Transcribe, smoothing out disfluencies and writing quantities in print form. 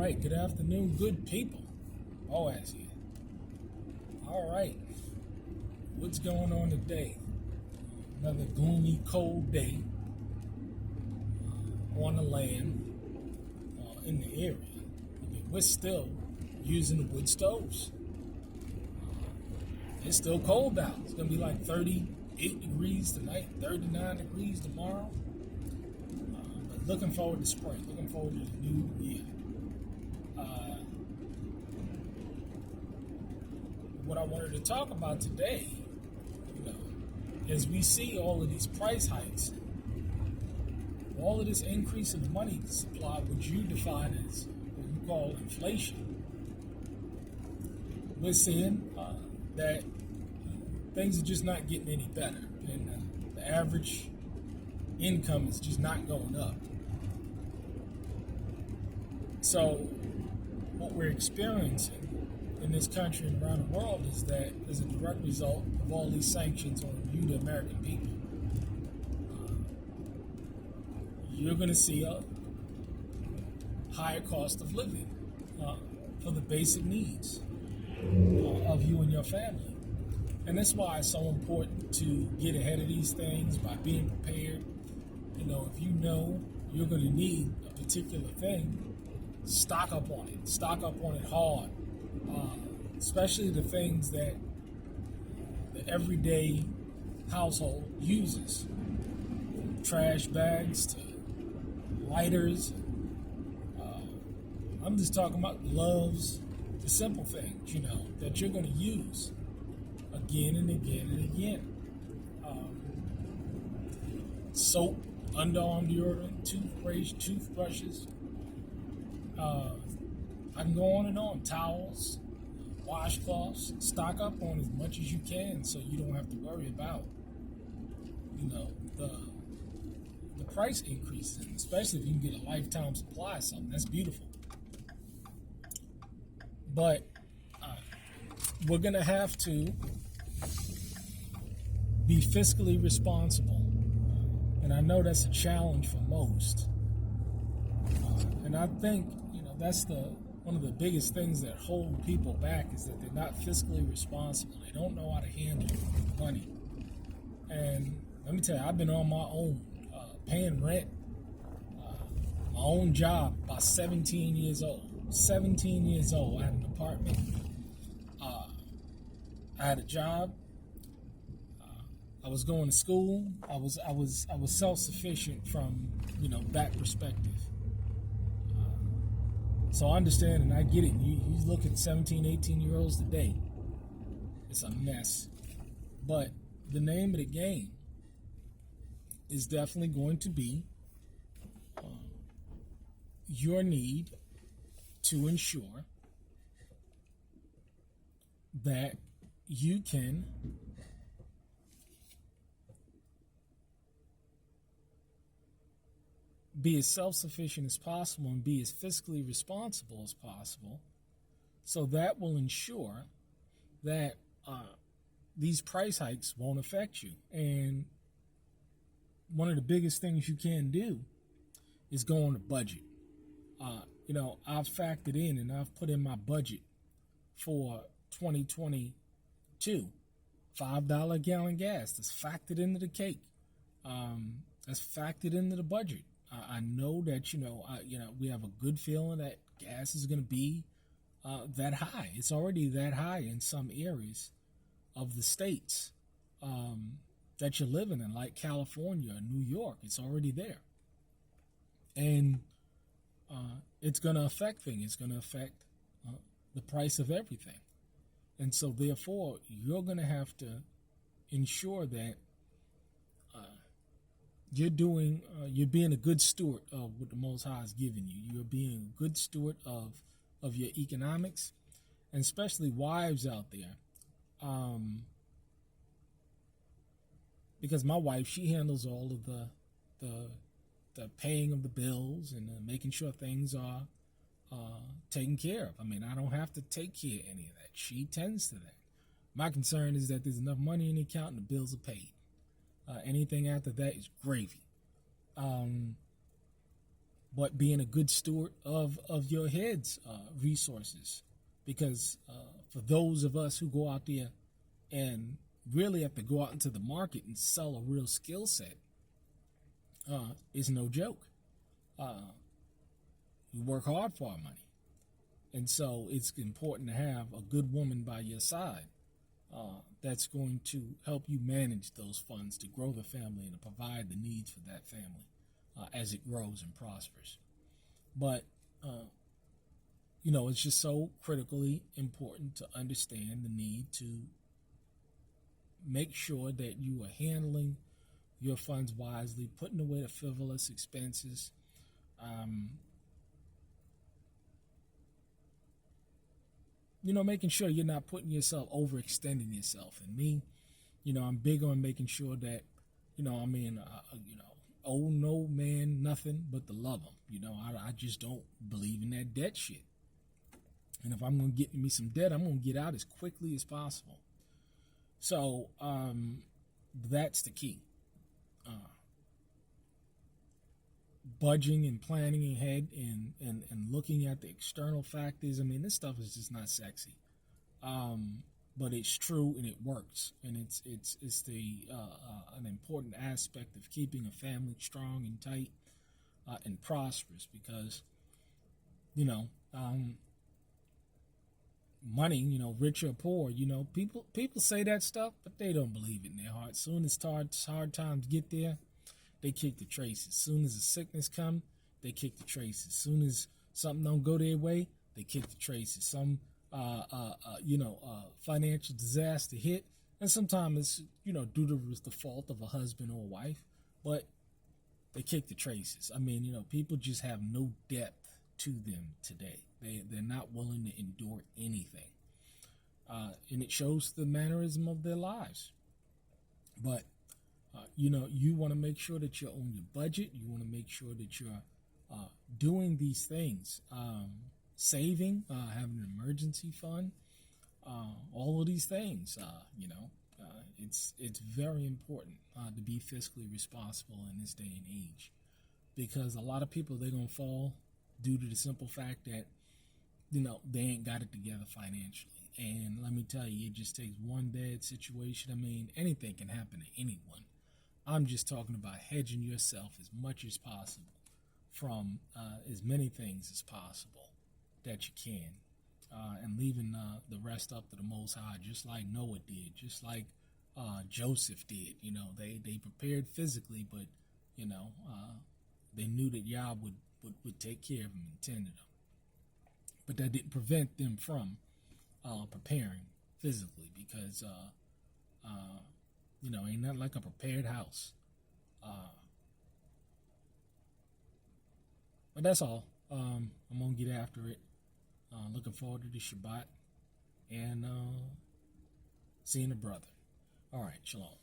right. Good afternoon, good people. Boaz here. All right. What's going on today? Another gloomy, cold day on the land in the area. I mean, we're still using the wood stoves. It's still cold out. It's going to be like 38 degrees tonight, 39 degrees tomorrow. But looking forward to spring, looking forward to the new year. What I wanted to talk about today, is we see all of these price hikes, all of this increase in the money supply, which you define as what you call inflation. We're seeing that things are just not getting any better, and the average income is just not going up. So what we're experiencing in this country and around the world is that as a direct result of all these sanctions on you, the American people, you're going to see a higher cost of living for the basic needs of you and your family. And that's why it's so important to get ahead of these things by being prepared. If you know you're going to need a particular thing, stock up on it. Stock up on it hard. Especially the things that the everyday household uses, from trash bags to lighters. I'm just talking about gloves, the simple things, that you're going to use again and again and again. Soap, underarm deodorant, toothbrushes. I can go on and on. Towels, washcloths. Stock up on as much as you can so you don't have to worry about, the price increases, especially if you can get a lifetime supply of something. That's beautiful. But we're going to have to be fiscally responsible. And I know that's a challenge for most. And I think, that's one of the biggest things that hold people back is that they're not fiscally responsible. They don't know how to handle money. And let me tell you, I've been on my own, paying rent, my own job, about 17 years old. 17 years old, I had an apartment. I had a job. I was going to school. I was self-sufficient from that perspective. So I understand and I get it. You look at 17, 18-year-olds today, it's a mess. But the name of the game is definitely going to be your need to ensure that you can be as self-sufficient as possible and be as fiscally responsible as possible. So that will ensure that these price hikes won't affect you. And one of the biggest things you can do is go on a budget. I've factored in and I've put in my budget for 2022. $5 a gallon gas. That's factored into the cake. That's factored into the budget. I know that, we have a good feeling that gas is going to be that high. It's already that high in some areas of the states that you're living in, like California and New York. It's already there. And it's going to affect things. It's going to affect the price of everything. And so, therefore, you're going to have to ensure that you're being a good steward of what the Most High has given you. You're being a good steward of your economics, and especially wives out there. Because my wife, she handles all of the paying of the bills and making sure things are taken care of. I mean, I don't have to take care of any of that. She tends to that. My concern is that there's enough money in the account and the bills are paid. Anything after that is gravy. but being a good steward of your head's resources. Because for those of us who go out there and really have to go out into the market and sell a real skill set, it's no joke. We work hard for our money. And so it's important to have a good woman by your side that's going to help you manage those funds to grow the family and to provide the needs for that family as it grows and prospers. But, it's just so critically important to understand the need to make sure that you are handling your funds wisely, putting away the frivolous expenses. Making sure you're not putting yourself, overextending yourself. And me, I'm big on making sure that, owe no man nothing but to love him. I just don't believe in that debt shit. And if I'm going to get me some debt, I'm going to get out as quickly as possible. So that's the key. Budging and planning ahead and looking at the external factors. I mean, this stuff is just not sexy, but it's true and it works, and it's the an important aspect of keeping a family strong and tight and prosperous. Because money, rich or poor, people say that stuff, but they don't believe it in their heart. Soon as hard times get there, they kick the traces. Soon as the sickness come, they kick the traces. Soon as something don't go their way, they kick the traces. Some, financial disaster hit, and sometimes it's, due to the fault of a husband or a wife, but they kick the traces. I mean, people just have no depth to them today. They're not willing to endure anything, and it shows the mannerism of their lives. But you want to make sure that you're on your budget. You want to make sure that you're doing these things, saving, having an emergency fund, all of these things. It's very important to be fiscally responsible in this day and age, because a lot of people, they're gonna fall due to the simple fact that they ain't got it together financially. And let me tell you, it just takes one bad situation. I mean, anything can happen to anyone. I'm just talking about hedging yourself as much as possible from as many things as possible that you can, and leaving the rest up to the Most High, just like Noah did, just like Joseph did. They prepared physically, but they knew that Yah would take care of them and tend to them. But that didn't prevent them from preparing physically, because ain't nothing like a prepared house. But that's all. I'm gonna get after it. Looking forward to the Shabbat and seeing a brother. All right, shalom.